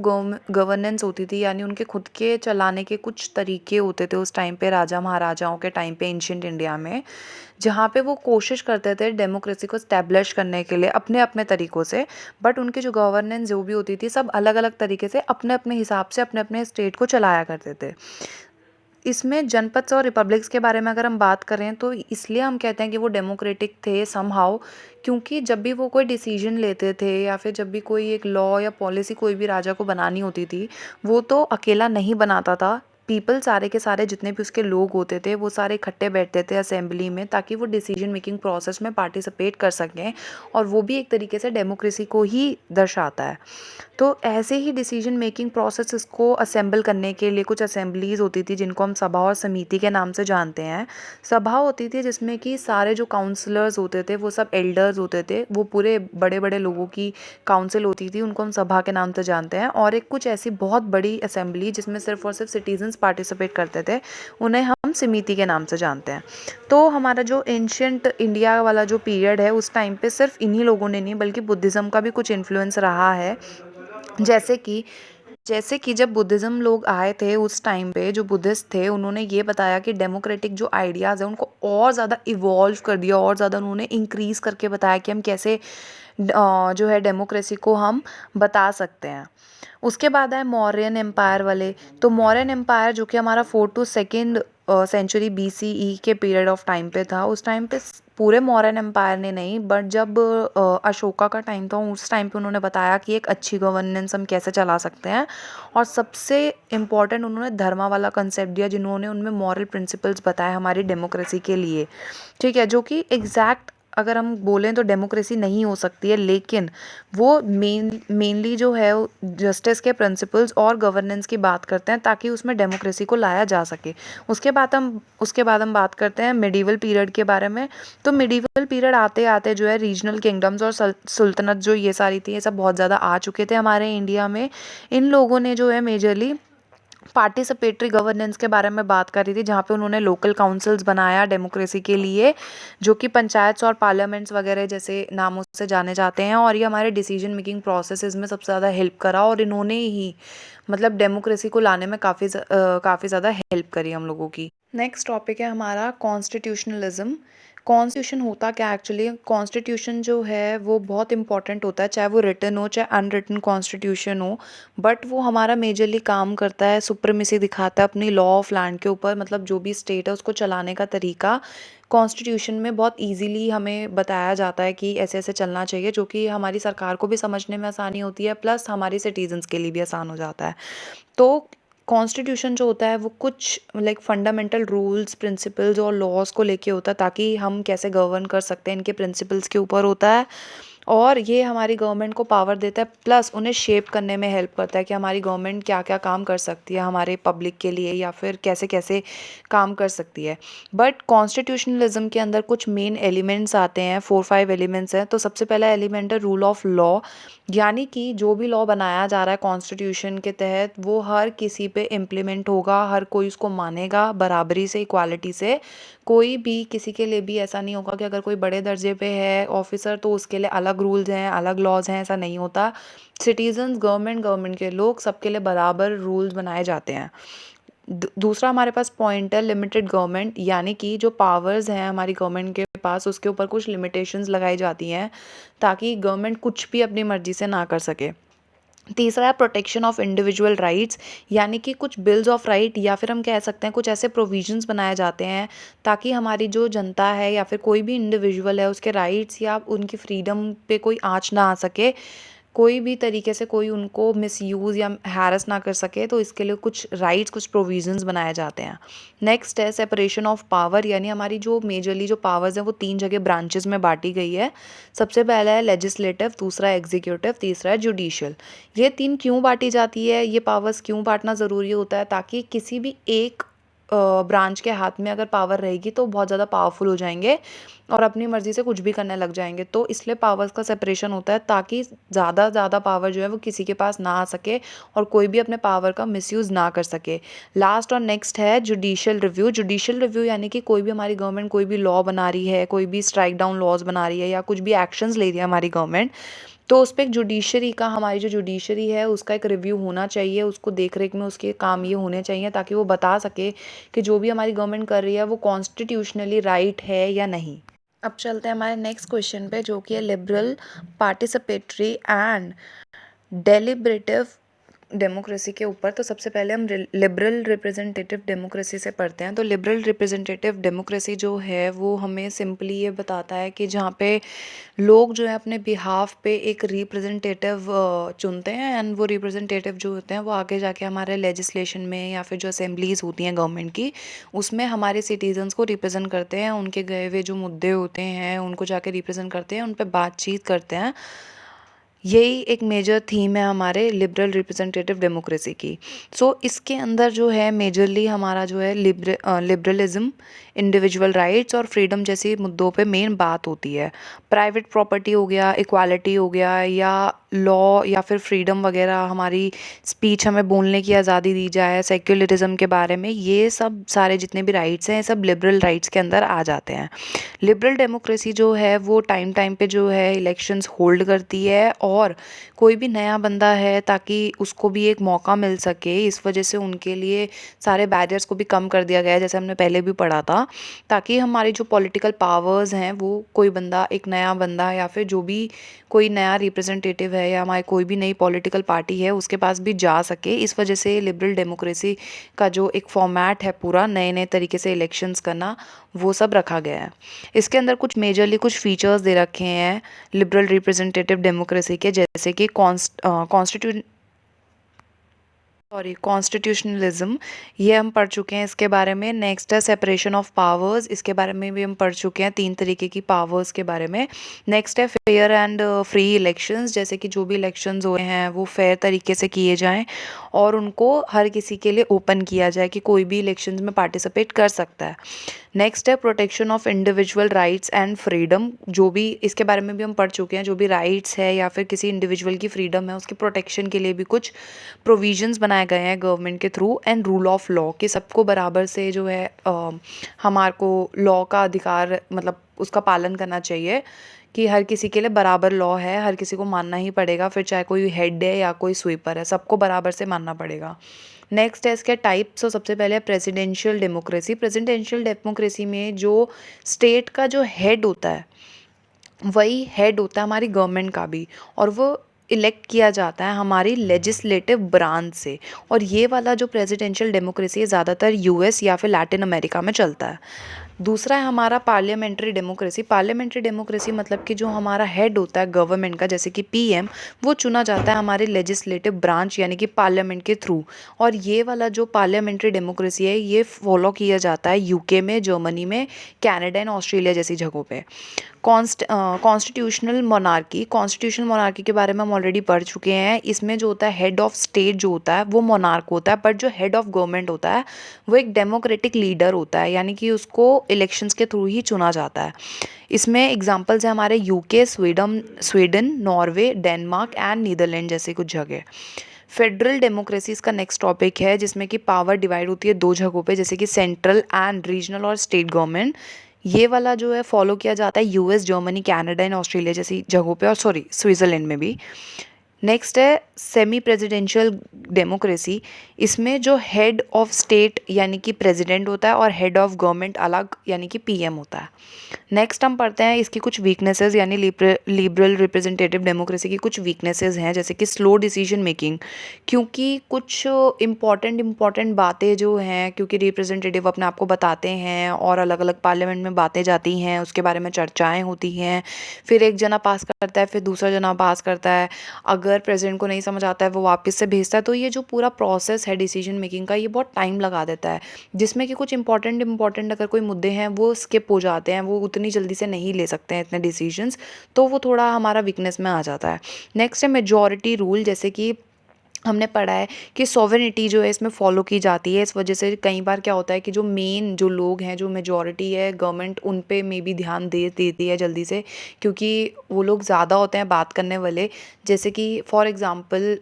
गवर्नेंस होती थी, यानी उनके खुद के चलाने के कुछ तरीके होते थे उस टाइम पे, राजा महाराजाओं के टाइम पे एंशियंट इंडिया में, जहाँ पे वो कोशिश करते थे डेमोक्रेसी को स्टैब्लिश करने के लिए अपने अपने तरीक़ों से। बट उनकी जो गवर्नेंस जो भी होती थी सब अलग अलग तरीके से अपने अपने हिसाब से अपने अपने स्टेट को चलाया करते थे। इसमें जनपद और रिपब्लिक्स के बारे में अगर हम बात करें तो इसलिए हम कहते हैं कि वो डेमोक्रेटिक थे समहाउ, क्योंकि जब भी वो कोई डिसीजन लेते थे या फिर जब भी कोई एक लॉ या पॉलिसी कोई भी राजा को बनानी होती थी, वो तो अकेला नहीं बनाता था। पीपल सारे के सारे जितने भी उसके लोग होते थे वो सारे इकट्ठे बैठते थे असेंबली में, ताकि वो डिसीजन मेकिंग प्रोसेस में पार्टिसिपेट कर सकें, और वो भी एक तरीके से डेमोक्रेसी को ही दर्शाता है। तो ऐसे ही डिसीजन मेकिंग प्रोसेस को असेंबल करने के लिए कुछ असेंबलीज होती थी जिनको हम सभा और समिति के नाम से जानते हैं। सभा होती थी जिसमें कि सारे जो काउंसलर्स होते थे वो सब एल्डर्स होते थे, वो पूरे बड़े बड़े लोगों की काउंसिल होती थी, उनको हम सभा के नाम से जानते हैं। और एक कुछ ऐसी बहुत बड़ी असेंबली जिसमें सिर्फ और सिर्फ सिटीजन्स पार्टिसिपेट करते थे, उन्हें हम समिति के नाम से जानते हैं। तो हमारा जो एंशियंट इंडिया वाला जो पीरियड है उस टाइम पे सिर्फ इन्हीं लोगों ने नहीं बल्कि बुद्धिज़्म का भी कुछ इन्फ्लुएंस रहा है। जैसे कि जब बुद्धिज़्म लोग आए थे उस टाइम पे, जो बुद्धिस्ट थे उन्होंने ये बताया कि डेमोक्रेटिक जो आइडियाज़ हैं उनको और ज़्यादा इवॉल्व कर दिया, और ज़्यादा उन्होंने इंक्रीज़ करके बताया कि हम कैसे जो है डेमोक्रेसी को हम बता सकते हैं। उसके बाद आए मौर्यन एम्पायर वाले। तो मौर्यन एम्पायर जो कि हमारा 4th to 2nd century BCE के पीरियड ऑफ टाइम पे था, उस टाइम पे पूरे मौर्यन एम्पायर ने नहीं, बट जब अशोका का टाइम था उस टाइम पे उन्होंने बताया कि एक अच्छी गवर्नेंस हम कैसे चला सकते हैं। और सबसे इम्पॉर्टेंट उन्होंने धर्मा वाला कंसेप्ट दिया, जिन्होंने उनमें मॉरल प्रिंसिपल्स बताए हमारी डेमोक्रेसी के लिए। ठीक है, जो कि एग्जैक्ट अगर हम बोलें तो डेमोक्रेसी नहीं हो सकती है, लेकिन वो मेनली जो है जस्टिस के प्रिंसिपल्स और गवर्नेंस की बात करते हैं, ताकि उसमें डेमोक्रेसी को लाया जा सके। उसके बाद हम बात करते हैं मिडीवल पीरियड के बारे में। तो मिडीवल पीरियड आते आते जो है रीजनल किंगडम्स और सुल्तनत जो ये सारी थी, ये सब बहुत ज़्यादा आ चुके थे हमारे इंडिया में। इन लोगों ने जो है मेजरली पार्टिसिपेटरी गवर्नेंस के बारे में बात कर रही थी, जहाँ पे उन्होंने लोकल काउंसिल्स बनाया डेमोक्रेसी के लिए, जो कि पंचायत और पार्लियामेंट्स वगैरह जैसे नामों से जाने जाते हैं। और ये हमारे डिसीजन मेकिंग प्रोसेसेस में सबसे ज़्यादा हेल्प करा, और इन्होंने ही मतलब डेमोक्रेसी को लाने में काफ़ी ज़्यादा हेल्प करी हम लोगों की। नेक्स्ट टॉपिक है हमारा कॉन्स्टिट्यूशनलिज्म। कॉन्स्टिट्यूशन होता क्या एक्चुअली? कॉन्स्टिट्यूशन जो है वो बहुत इंपॉर्टेंट होता है, चाहे वो रिटन हो चाहे अनरिटन कॉन्स्टिट्यूशन हो, बट वो हमारा मेजरली काम करता है, सुप्रीमेसी दिखाता है अपनी लॉ ऑफ लैंड के ऊपर। मतलब जो भी स्टेट है उसको चलाने का तरीका कॉन्स्टिट्यूशन में बहुत इजीली हमें बताया जाता है कि ऐसे ऐसे चलना चाहिए, जो कि हमारी सरकार को भी समझने में आसानी होती है, प्लस हमारी सिटीजन्स के लिए भी आसान हो जाता है। तो कॉन्स्टिट्यूशन जो होता है वो कुछ लाइक फंडामेंटल रूल्स प्रिंसिपल्स और लॉज को लेके होता है, ताकि हम कैसे गवर्न कर सकते हैं इनके प्रिंसिपल्स के ऊपर होता है। और ये हमारी गवर्नमेंट को पावर देता है, प्लस उन्हें शेप करने में हेल्प करता है कि हमारी गवर्नमेंट क्या क्या काम कर सकती है हमारे पब्लिक के लिए, या फिर कैसे कैसे काम कर सकती है। बट कॉन्स्टिट्यूशनलिज्म के अंदर कुछ मेन एलिमेंट्स आते हैं, 4-5 एलिमेंट्स हैं। तो सबसे पहला एलिमेंट है रूल ऑफ लॉ, यानी कि जो भी लॉ बनाया जा रहा है कॉन्स्टिट्यूशन के तहत वो हर किसी पे इम्प्लीमेंट होगा, हर कोई उसको मानेगा बराबरी से, इक्वालिटी से। कोई भी किसी के लिए भी ऐसा नहीं होगा कि अगर कोई बड़े दर्जे पे है ऑफिसर तो उसके लिए अलग रूल्स हैं, अलग लॉज हैं, ऐसा नहीं होता। सिटीजन्स, गवर्नमेंट के लोग, सबके लिए बराबर रूल्स बनाए जाते हैं। दूसरा हमारे पास पॉइंट है लिमिटेड गवर्नमेंट, यानी कि जो पावर्स हैं हमारी गवर्नमेंट के पास उसके ऊपर कुछ लिमिटेशंस लगाई जाती हैं, ताकि गवर्नमेंट कुछ भी अपनी मर्जी से ना कर सके। तीसरा है प्रोटेक्शन ऑफ इंडिविजुअल राइट्स, यानी कि कुछ बिल्स ऑफ राइट या फिर हम कह सकते हैं कुछ ऐसे प्रोविजंस बनाए जाते हैं, ताकि हमारी जो जनता है या फिर कोई भी इंडिविजुअल है उसके राइट्स या उनकी फ्रीडम पे कोई आँच ना आ सके, कोई भी तरीके से कोई उनको मिसयूज़ या हैरेस ना कर सके। तो इसके लिए कुछ राइट्स, कुछ प्रोविजंस बनाए जाते हैं। नेक्स्ट है सेपरेशन ऑफ पावर, यानी हमारी जो मेजरली जो पावर्स हैं वो 3 जगह ब्रांचेस में बांटी गई है। सबसे पहला है लेजिस्लेटिव, दूसरा है एग्जीक्यूटिव, तीसरा है जुडिशियल। ये 3 क्यों बांटी जाती है, ये पावर्स क्यों बांटना ज़रूरी होता है? ताकि किसी भी एक ब्रांच के हाथ में अगर पावर रहेगी तो बहुत ज़्यादा पावरफुल हो जाएंगे और अपनी मर्ज़ी से कुछ भी करने लग जाएंगे। तो इसलिए पावर्स का सेपरेशन होता है, ताकि ज़्यादा पावर जो है वो किसी के पास ना आ सके और कोई भी अपने पावर का मिसयूज़ ना कर सके। लास्ट और नेक्स्ट है जुडिशियल रिव्यू। जुडिशियल रिव्यू यानी कि कोई भी हमारी गवर्नमेंट कोई भी लॉ बना रही है, कोई भी स्ट्राइक डाउन लॉज बना रही है या कुछ भी एक्शंस ले रही है हमारी गवर्नमेंट, तो उस पर एक जुडिशरी का, हमारी जो जुडिशरी है उसका एक रिव्यू होना चाहिए। उसको देख रेख में उसके काम ये होने चाहिए ताकि वो बता सके कि जो भी हमारी गवर्नमेंट कर रही है वो कॉन्स्टिट्यूशनली राइट है या नहीं। अब चलते हैं हमारे नेक्स्ट क्वेश्चन पे, जो कि है liberal, participatory and deliberative democracy के ऊपर, तो सबसे पहले हम लिबरल रिप्रेजेंटेटिव डेमोक्रेसी से पढ़ते हैं। तो लिबरल रिप्रेजेंटेटिव डेमोक्रेसी जो है वो हमें सिंपली ये बताता है कि जहाँ पे लोग जो है अपने बिहाफ पे एक रिप्रेजेंटेटिव चुनते हैं, एंड वो रिप्रेजेंटेटिव जो होते हैं वो आगे जाके हमारे लेजिस्लेशन में या फिर जो असेंबलीज होती हैं गवर्नमेंट की, उसमें हमारे सिटीजन्स को रिप्रेजेंट करते हैं। उनके गए हुए जो मुद्दे होते हैं उनको जाके रिप्रेजेंट करते हैं, उन पर बातचीत करते हैं। यही एक मेजर थीम है हमारे लिबरल रिप्रेजेंटेटिव डेमोक्रेसी की। इसके अंदर जो है मेजरली हमारा जो है लिबरलिज्म, इंडिविजुअल राइट्स और फ्रीडम जैसी मुद्दों पे मेन बात होती है। प्राइवेट प्रॉपर्टी हो गया, इक्वालिटी हो गया, या लॉ या फिर फ्रीडम वगैरह, हमारी स्पीच, हमें बोलने की आज़ादी दी जाए, सेक्युलरिज्म के बारे में, ये सब सारे जितने भी राइट्स हैं ये सब लिबरल राइट्स के अंदर आ जाते हैं। लिबरल डेमोक्रेसी जो है वो टाइम टाइम पे जो है इलेक्शंस होल्ड करती है, और कोई भी नया बंदा है ताकि उसको भी एक मौका मिल सके, इस वजह से उनके लिए सारे बैरियर्स को भी कम कर दिया गया है, जैसे हमने पहले भी पढ़ा था, ताकि हमारी जो पॉलिटिकल पावर्स हैं वो कोई बंदा, एक नया बंदा या फिर जो भी कोई नया रिप्रेजेंटेटिव है या हमारी कोई भी नई पॉलिटिकल पार्टी है उसके पास भी जा सके। इस वजह से लिबरल डेमोक्रेसी का जो एक फॉर्मेट है पूरा नए नए तरीके से इलेक्शंस करना, वो सब रखा गया है। इसके अंदर कुछ मेजरली कुछ फीचर्स दे रखे हैं लिबरल रिप्रेजेंटेटिव डेमोक्रेसी के, जैसे कि कॉन्स्टिट्यूशनलिज्म, ये हम पढ़ चुके हैं इसके बारे में। नेक्स्ट है सेपरेशन ऑफ पावर्स, इसके बारे में भी हम पढ़ चुके हैं, 3 तरीके की पावर्स के बारे में। नेक्स्ट है फेयर एंड फ्री इलेक्शंस, जैसे कि जो भी इलेक्शंस हुए हैं वो फेयर तरीके से किए जाएं और उनको हर किसी के लिए ओपन किया जाए कि कोई भी इलेक्शंस में पार्टिसिपेट कर सकता है। नेक्स्ट है protection of individual rights and freedom, जो भी इसके बारे में भी हम पढ़ चुके हैं, जो भी राइट्स है या फिर किसी इंडिविजुअल की फ्रीडम है उसके प्रोटेक्शन के लिए भी कुछ प्रोविजंस बनाए गए हैं गवर्नमेंट के through. And rule of law, कि सबको बराबर से जो है हमारे को लॉ का अधिकार, मतलब उसका पालन करना चाहिए, कि हर किसी के लिए बराबर लॉ है, हर किसी को मानना ही पड़ेगा, फिर चाहे कोई हेड है या कोई स्वीपर है, सबको बराबर से मानना पड़ेगा। नेक्स्ट है इसके टाइप्स। तो सबसे पहले प्रेसिडेंशियल डेमोक्रेसी। प्रेसिडेंशियल डेमोक्रेसी में जो स्टेट का जो हेड होता है वही हेड होता है हमारी गवर्नमेंट का भी, और वो इलेक्ट किया जाता है हमारी लेजिस्लेटिव ब्रांच से। और ये वाला जो प्रेसिडेंशियल डेमोक्रेसी है ज़्यादातर यूएस या फिर लैटिन अमेरिका में चलता है। दूसरा है हमारा पार्लियामेंट्री डेमोक्रेसी। पार्लियामेंट्री डेमोक्रेसी मतलब कि जो हमारा हेड होता है गवर्नमेंट का, जैसे कि पीएम, वो चुना जाता है हमारी लेजिस्लेटिव ब्रांच यानी कि पार्लियामेंट के थ्रू। और ये वाला जो पार्लियामेंट्री डेमोक्रेसी है ये फॉलो किया जाता है यूके में, जर्मनी में, कनाडा एंड ऑस्ट्रेलिया जैसी जगहों पे। Constitutional monarchy. कॉन्स्टिट्यूशनल मोनार्की के बारे में हम ऑलरेडी पढ़ चुके हैं। इसमें जो होता है हेड ऑफ स्टेट जो होता है वो मोनार्क होता है, बट जो हेड ऑफ गवर्नमेंट होता है वो एक डेमोक्रेटिक लीडर होता है, यानी कि उसको इलेक्शंस के थ्रू ही चुना जाता है। इसमें एग्जांपल्स हैं हमारे UK, Sweden, Norway, Denmark and Netherland जैसे कुछ जगह। फेडरल डेमोक्रेसी इसका नेक्स्ट टॉपिक है, जिसमें कि पावर डिवाइड होती है 2 जगहों पे, जैसे कि सेंट्रल एंड रीजनल और स्टेट गवर्नमेंट। ये वाला जो है फॉलो किया जाता है US, Germany, Canada and Australia जैसी जगहों पे, और स्विट्ज़रलैंड में भी। नेक्स्ट है सेमी प्रेसिडेंशियल डेमोक्रेसी। इसमें जो हेड ऑफ स्टेट यानी कि प्रेसिडेंट होता है और हेड ऑफ गवर्नमेंट अलग यानी कि पीएम होता है। नेक्स्ट हम पढ़ते हैं इसकी कुछ वीकनेसेस, यानी लिबरल रिप्रेजेंटेटिव डेमोक्रेसी की कुछ वीकनेसेस हैं, जैसे कि स्लो डिसीजन मेकिंग, क्योंकि कुछ इम्पॉर्टेंट बातें जो हैं, क्योंकि रिप्रेजेंटेटिव अपने आप को बताते हैं और अलग अलग पार्लियामेंट में बातें जाती हैं, उसके बारे में चर्चाएँ होती हैं, फिर एक जना पास करता है, फिर दूसरा जना पास करता है, अगर प्रेसिडेंट को नहीं समझ आता है वो वापस से भेजता है। तो ये जो पूरा प्रोसेस है डिसीजन मेकिंग का, ये बहुत टाइम लगा देता है, जिसमें कि कुछ इंपॉर्टेंट अगर कोई मुद्दे हैं वो स्किप हो जाते हैं, वो उतनी जल्दी से नहीं ले सकते हैं इतने डिसीजंस, तो वो थोड़ा हमारा वीकनेस में आ जाता है। नेक्स्ट है मेजॉरिटी रूल, जैसे कि हमने पढ़ा है कि सॉवरेनिटी जो है इसमें फॉलो की जाती है। इस वजह से कई बार क्या होता है कि जो मेन जो लोग हैं, जो मेजॉरिटी है, गवर्नमेंट उन पे में भी ध्यान देती है जल्दी से, क्योंकि वो लोग ज़्यादा होते हैं बात करने वाले। जैसे कि फॉर एग्ज़ाम्पल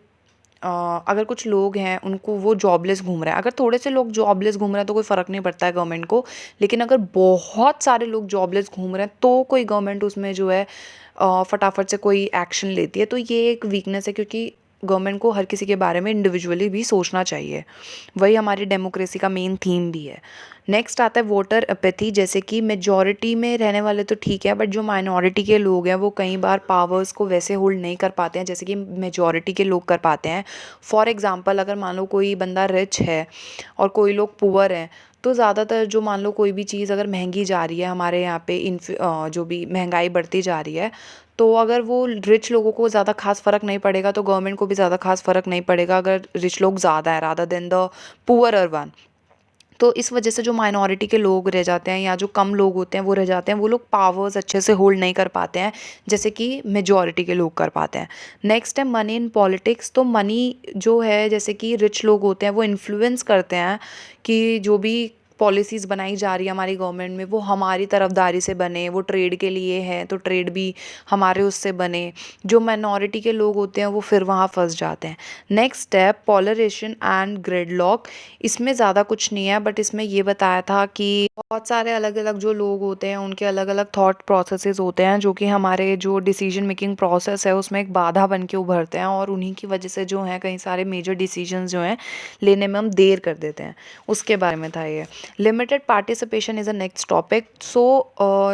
अगर कुछ लोग हैं उनको वो जॉबलेस घूम रहे हैं, अगर थोड़े से लोग जॉबलेस घूम रहे हैं तो कोई फ़र्क नहीं पड़ता है गवर्नमेंट को, लेकिन अगर बहुत सारे लोग जॉबलेस घूम रहे हैं तो कोई गवर्नमेंट उसमें जो है फटाफट से कोई एक्शन लेती है। तो ये एक वीकनेस है, क्योंकि गवर्नमेंट को हर किसी के बारे में इंडिविजुअली भी सोचना चाहिए। वही हमारी डेमोक्रेसी का मेन थीम भी है। नेक्स्ट आता है वोटर अपैथी, जैसे कि मेजॉरिटी में रहने वाले तो ठीक है, बट जो माइनॉरिटी के लोग हैं वो कई बार पावर्स को वैसे होल्ड नहीं कर पाते हैं जैसे कि मेजॉरिटी के लोग कर पाते हैं। फॉर एग्जांपल, अगर मान लो कोई बंदा रिच है और कोई लोग पुअर हैं, तो ज़्यादातर जो मान लो कोई भी चीज़ अगर महंगी जा रही है हमारे यहाँ पे जो भी महंगाई बढ़ती जा रही है, तो अगर वो रिच लोगों को ज़्यादा खास फ़र्क नहीं पड़ेगा तो गवर्नमेंट को भी ज़्यादा खास फ़र्क नहीं पड़ेगा अगर रिच लोग ज़्यादा है rather than the poor one. तो इस वजह से जो माइनॉरिटी के लोग रह जाते हैं या जो कम लोग होते हैं वो रह जाते हैं, वो लोग पावर्स अच्छे से होल्ड नहीं कर पाते हैं जैसे कि मेजॉरिटी के लोग कर पाते हैं। नेक्स्ट है मनी इन पॉलिटिक्स। तो मनी जो है, जैसे कि रिच लोग होते हैं वो इन्फ्लुएंस करते हैं कि जो भी पॉलिसीज़ बनाई जा रही है हमारी गवर्नमेंट में वो हमारी तरफदारी से बने, वो ट्रेड के लिए है तो ट्रेड भी हमारे उससे बने। जो माइनॉरिटी के लोग होते हैं वो फिर वहाँ फंस जाते हैं। नेक्स्ट है पॉलराइजेशन एंड ग्रिडलॉक। इसमें ज़्यादा कुछ नहीं है, बट इसमें ये बताया था कि बहुत सारे अलग अलग जो लोग होते हैं उनके अलग अलग थॉट प्रोसेसेस होते हैं जो कि हमारे जो डिसीजन मेकिंग प्रोसेस है उसमें एक बाधा बन के उभरते हैं, और उन्हीं की वजह से जो है कई सारे मेजर डिसीजंस जो हैं लेने में हम देर कर देते हैं। उसके बारे में था ये। Limited participation is a next topic. So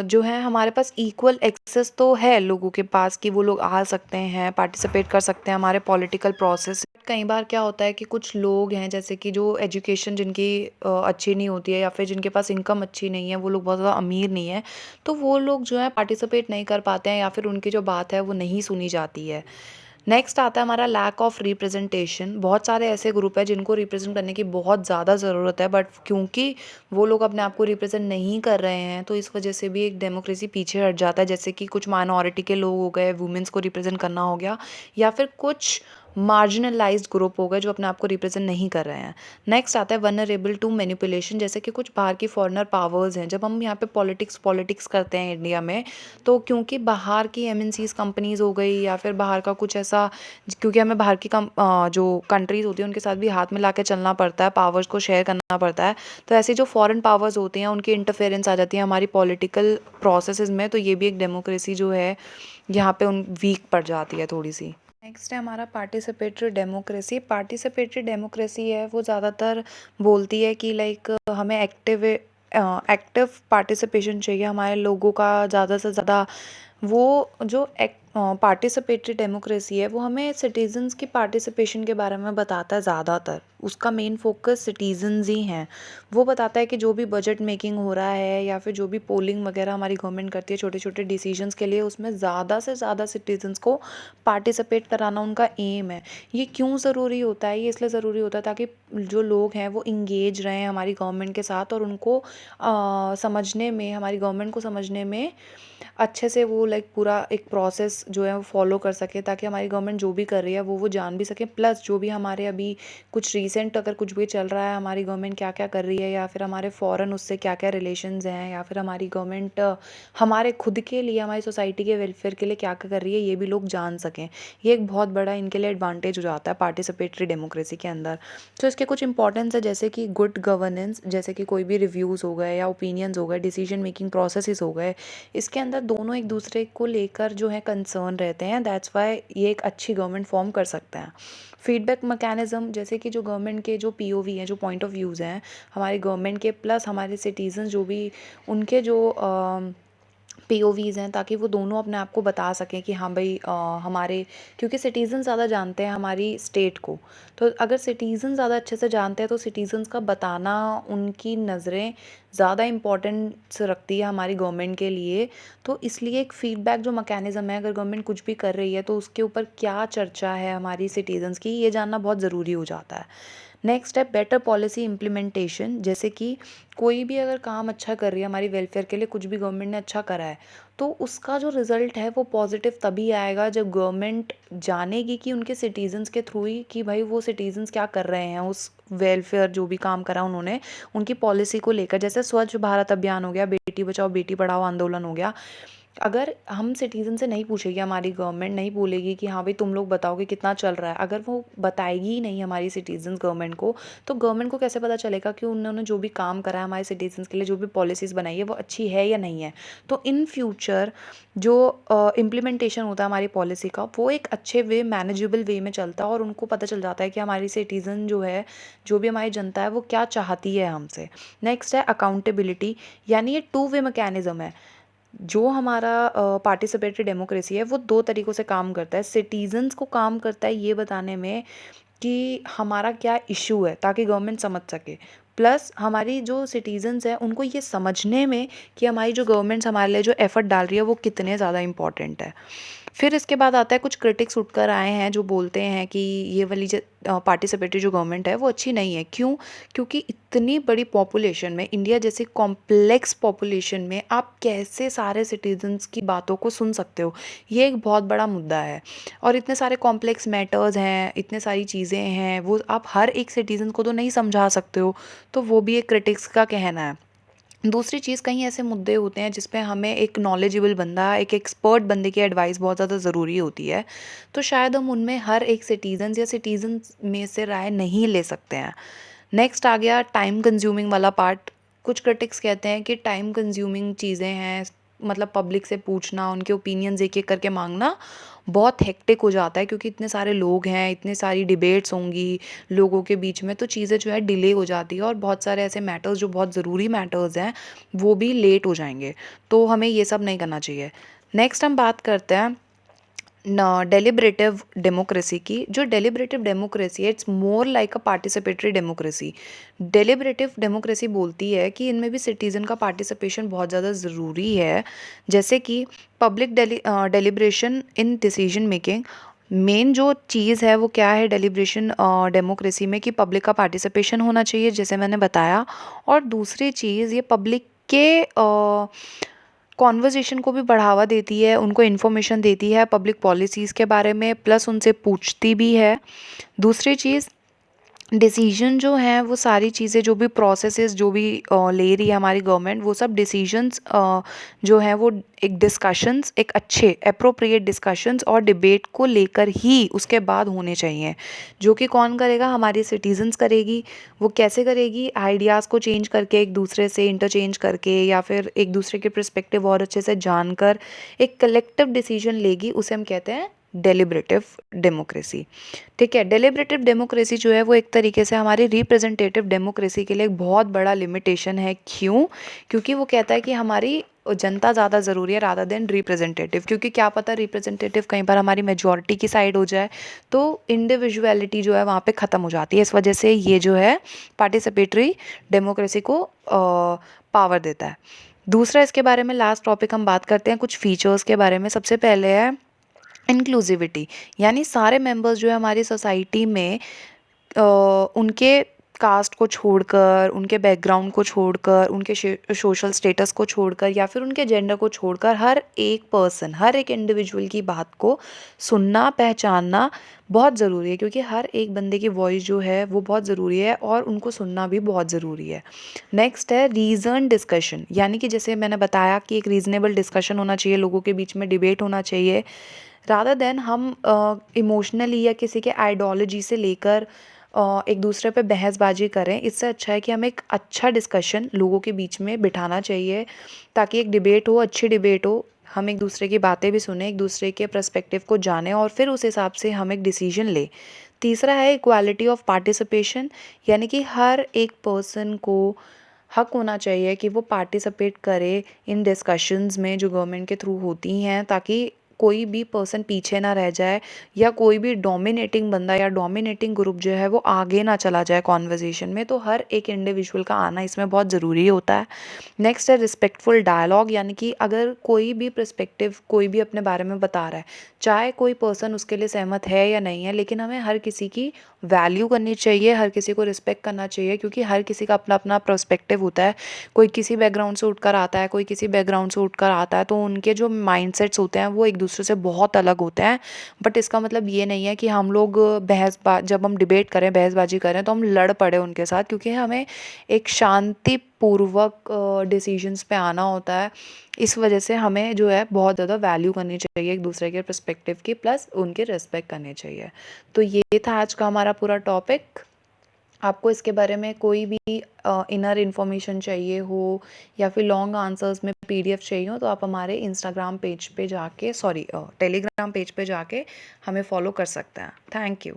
जो है हमारे पास इक्वल एक्सेस तो है लोगों के पास कि वो लोग आ सकते हैं, पार्टिसिपेट कर सकते हैं हमारे पॉलिटिकल प्रोसेस। कई बार क्या होता है कि कुछ लोग हैं जैसे कि जो एजुकेशन जिनकी अच्छी नहीं होती है या फिर जिनके पास इनकम अच्छी नहीं है, वो लोग बहुत ज़्यादा अमीर नहीं है, तो वो लोग जो है पार्टिसिपेट नहीं कर पाते हैं या फिर उनकी जो बात है वो नहीं सुनी जाती है। नेक्स्ट आता है हमारा लैक ऑफ रिप्रेजेंटेशन। बहुत सारे ऐसे ग्रुप है जिनको रिप्रेजेंट करने की बहुत ज़्यादा ज़रूरत है, बट क्योंकि वो लोग अपने आप को रिप्रेजेंट नहीं कर रहे हैं तो इस वजह से भी एक डेमोक्रेसी पीछे हट जाता है। जैसे कि कुछ माइनॉरिटी के लोग हो गए, वुमेंस को रिप्रेजेंट करना हो गया, या फिर कुछ मार्जिनलाइज्ड ग्रुप हो गए जो अपने आप को रिप्रेजेंट नहीं कर रहे हैं। नेक्स्ट आता है वनरेबल टू मैनिपुलेशन। जैसे कि कुछ बाहर की फॉरेनर पावर्स हैं, जब हम यहाँ पे पॉलिटिक्स करते हैं इंडिया में, तो क्योंकि बाहर की एमएनसीज कंपनीज हो गई या फिर बाहर का कुछ ऐसा, क्योंकि हमें बाहर की जो कंट्रीज होती हैं उनके साथ भी हाथ मिला के चलना पड़ता है, पावर्स को शेयर करना पड़ता है, तो ऐसी जो फॉरेन पावर्स होती हैं उनकी इंटरफेरेंस आ जाती है हमारी पॉलिटिकल प्रोसेसेस में, तो ये भी एक डेमोक्रेसी जो है यहाँ पे उन वीक पड़ जाती है थोड़ी सी। नेक्स्ट है हमारा पार्टिसिपेटरी डेमोक्रेसी। पार्टिसिपेटरी डेमोक्रेसी है वो ज़्यादातर बोलती है कि लाइक हमें एक्टिव पार्टिसिपेशन चाहिए हमारे लोगों का ज़्यादा से ज़्यादा। वो जो पार्टिसिपेटरी डेमोक्रेसी है वो हमें सिटीजन्स की पार्टिसिपेशन के बारे में बताता है ज़्यादातर। उसका मेन फोकस सिटीजन्स ही हैं। वो बताता है कि जो भी बजट मेकिंग हो रहा है या फिर जो भी पोलिंग वगैरह हमारी गवर्नमेंट करती है छोटे छोटे डिसीजंस के लिए, उसमें ज़्यादा से ज़्यादा सिटीजन्स को पार्टिसिपेट कराना उनका एम है। ये क्यों ज़रूरी होता है? ये इसलिए ज़रूरी होता है ताकि जो लोग हैं वो इंगेज रहें हमारी गवर्नमेंट के साथ और उनको समझने में, हमारी गवर्नमेंट को समझने में अच्छे से वो लाइक पूरा एक प्रोसेस जो है वो फॉलो कर सके, ताकि हमारी गवर्नमेंट जो भी कर रही है वो जान भी सके। प्लस जो भी हमारे अभी कुछ रीसेंट अगर कुछ भी चल रहा है, हमारी गवर्नमेंट क्या क्या कर रही है या फिर हमारे फॉरेन उससे क्या क्या रिलेशंस हैं, या फिर हमारी गवर्नमेंट हमारे खुद के लिए, हमारी सोसाइटी के वेलफेयर के लिए क्या क्या कर रही है, ये भी लोग जान सकें। ये एक बहुत बड़ा इनके लिए एडवांटेज हो जाता है पार्टिसिपेटरी डेमोक्रेसी के अंदर। तो इसके कुछ इंपॉर्टेंस है जैसे कि गुड गवर्नेंस, जैसे कि कोई भी रिव्यूज़ हो गए या ओपिनियंस हो गए, डिसीजन मेकिंग प्रोसेसेस हो गए, इसके अंदर दोनों एक दूसरे को लेकर जो है कंसर्न रहते हैं। दैट्स वाई ये एक अच्छी गवर्नमेंट फॉर्म कर सकते हैं। फीडबैक मैकेनिज्म, जैसे कि जो गवर्नमेंट के जो पीओवी हैं, जो पॉइंट ऑफ व्यूज़ हैं हमारी गवर्नमेंट के, प्लस हमारे सिटीजन जो भी उनके जो पीओवीज़ हैं, ताकि वो दोनों अपने आप को बता सकें कि हाँ भाई हमारे, क्योंकि सिटीज़न ज़्यादा जानते हैं हमारी स्टेट को, तो अगर सिटीज़न ज़्यादा अच्छे से जानते हैं तो सिटीज़न्स का बताना, उनकी नज़रें ज़्यादा इम्पोर्टेंस रखती है हमारी गवर्नमेंट के लिए। तो इसलिए एक फ़ीडबैक जो मैकेनिज़्म है, अगर गवर्नमेंट कुछ भी कर रही है तो उसके ऊपर क्या चर्चा है हमारी सिटीज़न्स की, ये जानना बहुत ज़रूरी हो जाता है। नेक्स्ट है बेटर पॉलिसी इम्प्लीमेंटेशन। जैसे कि कोई भी अगर काम अच्छा कर रही है हमारी वेलफेयर के लिए, कुछ भी गवर्नमेंट ने अच्छा करा है, तो उसका जो रिज़ल्ट है वो पॉजिटिव तभी आएगा जब गवर्नमेंट जानेगी कि उनके सिटीजन्स के थ्रू ही कि भाई वो सिटीजन्स क्या कर रहे हैं उस वेलफेयर जो भी काम करा उन्होंने, उनकी पॉलिसी को लेकर। जैसे स्वच्छ भारत अभियान हो गया, बेटी बचाओ बेटी पढ़ाओ आंदोलन हो गया, अगर हम सिटीज़न से नहीं पूछेंगे, हमारी गवर्नमेंट नहीं बोलेगी कि हाँ भाई तुम लोग बताओ कि कितना चल रहा है, अगर वो बताएगी ही नहीं हमारी सिटीजन्स गवर्नमेंट को, तो गवर्नमेंट को कैसे पता चलेगा कि उन्होंने जो भी काम करा है हमारे सिटीजन्स के लिए, जो भी पॉलिसीज़ बनाई है वो अच्छी है या नहीं है। तो इन फ्यूचर जो इम्प्लीमेंटेशन होता है हमारी पॉलिसी का, वो एक अच्छे वे, मैनेजेबल वे में चलता है और उनको पता चल जाता है कि हमारी सिटीज़न जो है, जो भी हमारी जनता है, वो क्या चाहती है हमसे। नेक्स्ट है अकाउंटेबिलिटी, यानी ये टू वे मैकेनिज़्म है। जो हमारा पार्टिसिपेटरी डेमोक्रेसी है वो दो तरीक़ों से काम करता है। सिटीज़न्स को काम करता है ये बताने में कि हमारा क्या इशू है, ताकि गवर्नमेंट समझ सके, प्लस हमारी जो सिटीज़न्स हैं उनको ये समझने में कि हमारी जो गवर्नमेंट्स हमारे लिए जो एफ़र्ट डाल रही है वो कितने ज़्यादा इम्पॉर्टेंट है। फिर इसके बाद आता है, कुछ क्रिटिक्स उठकर आए हैं जो बोलते हैं कि ये वाली पार्टिसिपेटरी जो गवर्नमेंट है वो अच्छी नहीं है। क्यों? क्योंकि इतनी बड़ी पॉपुलेशन में, इंडिया जैसी कॉम्प्लेक्स पॉपुलेशन में आप कैसे सारे सिटीजन्स की बातों को सुन सकते हो, ये एक बहुत बड़ा मुद्दा है। और इतने सारे कॉम्प्लेक्स मैटर्स हैं, इतने सारी चीज़ें हैं, वो आप हर एक सिटीज़न को तो नहीं समझा सकते हो। तो वो भी एक क्रिटिक्स का कहना है। दूसरी चीज़, कहीं ऐसे मुद्दे होते हैं जिस पे हमें एक नॉलेजेबल बंदा, एक एक्सपर्ट बंदे की एडवाइस बहुत ज़्यादा ज़रूरी होती है, तो शायद हम उनमें हर एक सिटीज़न्स या सिटीज़न्स में से राय नहीं ले सकते हैं। नेक्स्ट आ गया टाइम कंज्यूमिंग वाला पार्ट। कुछ क्रिटिक्स कहते हैं कि टाइम कंज्यूमिंग चीज़ें हैं, मतलब पब्लिक से पूछना, उनके ओपिनियंस एक एक करके मांगना बहुत हेक्टिक हो जाता है, क्योंकि इतने सारे लोग हैं, इतनी सारी डिबेट्स होंगी लोगों के बीच में, तो चीज़ें जो है डिले हो जाती है और बहुत सारे ऐसे मैटर्स जो बहुत ज़रूरी मैटर्स हैं वो भी लेट हो जाएंगे। तो हमें ये सब नहीं करना चाहिए। नेक्स्ट हम बात करते हैं डेलिब्रेटिव डेमोक्रेसी की। जो डेलिब्रेटिव डेमोक्रेसी है, it's more like a participatory democracy. Deliberative democracy बोलती है कि इनमें भी सिटीज़न का पार्टिसिपेशन बहुत ज़्यादा ज़रूरी है, जैसे कि public deliberation in decision making. Main जो चीज़ है वो क्या है डेलिब्रेशन डेमोक्रेसी में, कि पब्लिक का पार्टिसिपेशन होना चाहिए, जैसे मैंने बताया। और दूसरी चीज़, ये पब्लिक के कॉन्वर्जेसन को भी बढ़ावा देती है, उनको इन्फॉर्मेशन देती है पब्लिक पॉलिसीज़ के बारे में, प्लस उनसे पूछती भी है। दूसरी चीज़, डिसीजन जो हैं वो सारी चीज़ें, जो भी प्रोसेसेस जो भी ले रही है हमारी गवर्नमेंट, वो सब डिसीजंस जो हैं वो एक डिस्कशंस, एक अच्छे एप्रोप्रिएट डिस्कशंस और डिबेट को लेकर ही उसके बाद होने चाहिए, जो कि कौन करेगा, हमारी सिटीजन्स करेगी। वो कैसे करेगी? आइडियाज़ को चेंज करके, एक दूसरे से इंटरचेंज करके, या फिर एक दूसरे के पर्सपेक्टिव और अच्छे से जानकर एक कलेक्टिव डिसीजन लेगी। उसे हम कहते हैं डेलिब्रेटिव डेमोक्रेसी। ठीक है, डेलिब्रेटिव डेमोक्रेसी जो है वो एक तरीके से हमारी रिप्रेजेंटेटिव डेमोक्रेसी के लिए एक बहुत बड़ा लिमिटेशन है। क्यों? क्योंकि वो कहता है कि हमारी जनता ज़्यादा ज़रूरी है रादर देन रिप्रेजेंटेटिव, क्योंकि क्या पता रिप्रेजेंटेटिव कहीं पर हमारी मेजॉरिटी की साइड हो जाए, तो इंडिविजुअलिटी जो है वहाँ पे ख़त्म हो जाती है। इस वजह से ये जो है पार्टिसिपेटरी डेमोक्रेसी को पावर देता है। दूसरा, इसके बारे में लास्ट टॉपिक हम बात करते हैं कुछ फीचर्स के बारे में। सबसे पहले है इंक्लूसिविटी, यानी सारे मेंबर्स जो है हमारी सोसाइटी में उनके कास्ट को छोड़कर, उनके बैकग्राउंड को छोड़कर, उनके सोशल स्टेटस को छोड़कर, या फिर उनके जेंडर को छोड़कर, हर एक पर्सन, हर एक इंडिविजुअल की बात को सुनना, पहचानना बहुत ज़रूरी है, क्योंकि हर एक बंदे की वॉइस जो है वो बहुत ज़रूरी है और उनको सुनना भी बहुत ज़रूरी है। नेक्स्ट है रीज़न डिस्कशन, यानी कि जैसे मैंने बताया कि एक रीज़नेबल डिस्कशन होना चाहिए, लोगों के बीच में डिबेट होना चाहिए, रादर देन हम इमोशनली या किसी के आइडियोलॉजी से लेकर एक दूसरे पे बहसबाजी करें। इससे अच्छा है कि हमें एक अच्छा डिस्कशन लोगों के बीच में बिठाना चाहिए, ताकि एक डिबेट हो, अच्छी डिबेट हो, हम एक दूसरे की बातें भी सुने, एक दूसरे के पर्सपेक्टिव को जानें और फिर उस हिसाब से हम एक डिसीजन लें। तीसरा है इक्वालिटी ऑफ पार्टिसिपेशन, यानी कि हर एक पर्सन को हक होना चाहिए कि वो पार्टिसिपेट करे इन डिस्कशंस में जो गवर्नमेंट के थ्रू होती हैं, ताकि कोई भी पर्सन पीछे ना रह जाए, या कोई भी डोमिनेटिंग बंदा या डोमिनेटिंग ग्रुप जो है वो आगे ना चला जाए कॉन्वर्जेसन में। तो हर एक इंडिविजुअल का आना इसमें बहुत ज़रूरी होता है। नेक्स्ट है रिस्पेक्टफुल डायलॉग, यानी कि अगर कोई भी पर्सपेक्टिव, कोई भी अपने बारे में बता रहा है, चाहे कोई पर्सन उसके लिए सहमत है या नहीं है, लेकिन हमें हर किसी की वैल्यू करनी चाहिए, हर किसी को रिस्पेक्ट करना चाहिए, क्योंकि हर किसी का अपना अपना पर्सपेक्टिव होता है। कोई किसी बैकग्राउंड से उठकर आता है, कोई किसी बैकग्राउंड से उठकर आता है, तो उनके जो माइंडसेट्स होते हैं वो एक दूसरे से बहुत अलग होते हैं। बट इसका मतलब ये नहीं है कि हम लोग जब हम डिबेट करें, बहसबाजी करें, तो हम लड़ पड़े उनके साथ, क्योंकि हमें एक शांति पूर्वक डिसीजंस पे आना होता है। इस वजह से हमें जो है बहुत ज़्यादा वैल्यू करनी चाहिए एक दूसरे के पर्सपेक्टिव की, प्लस उनके रिस्पेक्ट करनी चाहिए। तो ये था आज का हमारा पूरा टॉपिक। आपको इसके बारे में कोई भी इनर इन्फॉर्मेशन चाहिए हो या फिर लॉन्ग आंसर्स में पीडीएफ चाहिए हो, तो आप हमारे इंस्टाग्राम पेज पे जाके टेलीग्राम पेज पे जाके हमें फॉलो कर सकते हैं। Thank you.